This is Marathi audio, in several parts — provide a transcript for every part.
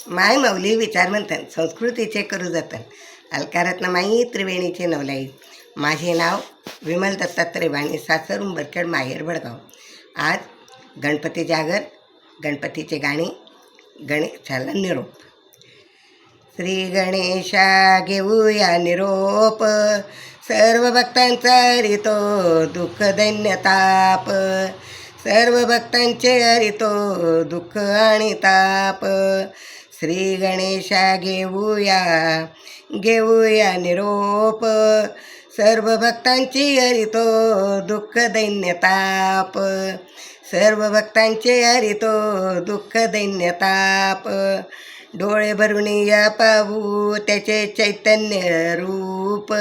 माय मौली विचार मंथन संस्कृतीचे करू जतन अलकारत्न माई त्रिवेणीचे नवलाई. माझे नाव विमल दत्तात्रय वाणी, सासर उंबरखेड, माहेर भडगाव. आज गणपती जागर, गणपतीचे गाणे, गणेशाला निरोप. श्री गणेशा घेऊया निरोप, सर्व भक्तांचा हरितो दुःख दैन्य ताप. सर्व भक्तांचे हरितो दुःख आणि ताप. श्री गणेशा घेऊया निरोप, सर्व भक्तांची हरितो दुःख दैन्य ताप. सर्व भक्तांचे हरितो दुःख दैन्य ताप. डोळे भरून या पाहू त्याचे चैतन्य रूप.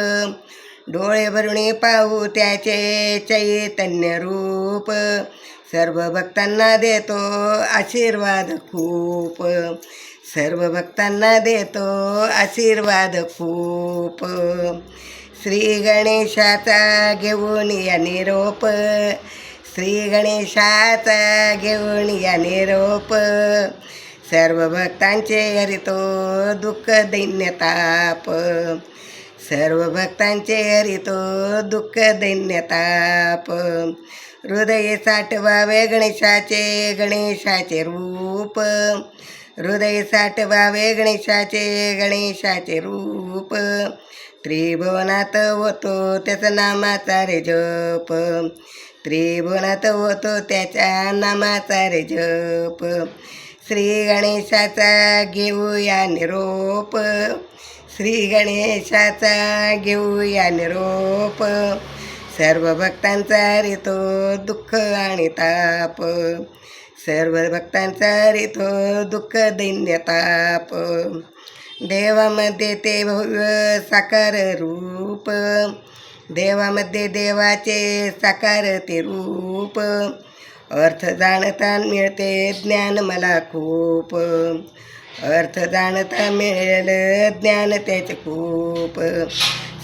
डोळे भरून पाहू त्याचे चैतन्य रूप. सर्व भक्तांना देतो आशीर्वाद खूप. सर्व भक्तांना देतो आशीर्वाद खूप. श्री गणेशाचा घेऊन या निरोप. श्री गणेशाचा घेऊन या निरोप. सर्व भक्तांचे हरितो दुःख दैन्य ताप. सर्व भक्तांचे हरितो दुःख दैन्य ताप. हृदय साठवावे गणेशाचे रूप. हृदय साठवावे गणेशाचे रूप. त्रिभुवनात होतो त्याचा नामाचा रे जप. त्रिभुवनात होतो त्याच्या नामाचा रे जप. श्री गणेशाचा घेऊया निरोप. श्री गणेशाचा घेऊया निरोप. सर्व भक्तांचा हरितो दुःख आणि ताप. सर्व भक्तांचा हरितो दुःख दैन्य ताप. देवामध्ये ते भव्य साकार रूप. देवामध्ये देवाचे साकार ते रूप. अर्थ जाणता मिळते ज्ञान मला खूप. अर्थ जाणता मिळेल ज्ञान त्याचे खूप.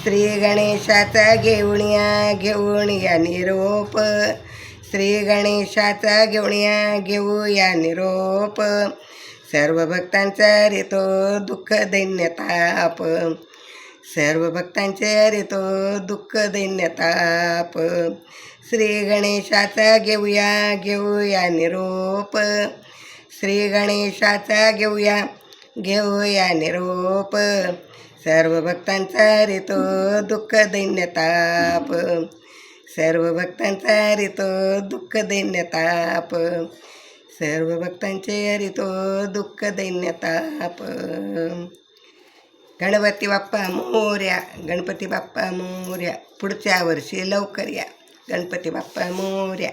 श्री गणेशाचा घेऊन या निरोप. श्री गणेशाचा घेऊया निरोप. सर्व भक्तांचा हरितो दुःख दैन्य ताप. सर्व भक्तांचे हरितो दुःख दैन्य ताप. श्री गणेशाचा घेऊया निरोप. श्री गणेशाचा घेऊया निरोप. सर्व भक्तांचा हरितो दुःख दैन्य ताप. सर्व भक्तांचा हरितो दुःख दैन्य ताप. सर्व भक्तांचे हरितो दुःख दैन्य ताप. गणपती बाप्पा मोरया. गणपती बाप्पा मोरया. पुढच्या वर्षी लवकर या. गणपती बाप्पा मोरया.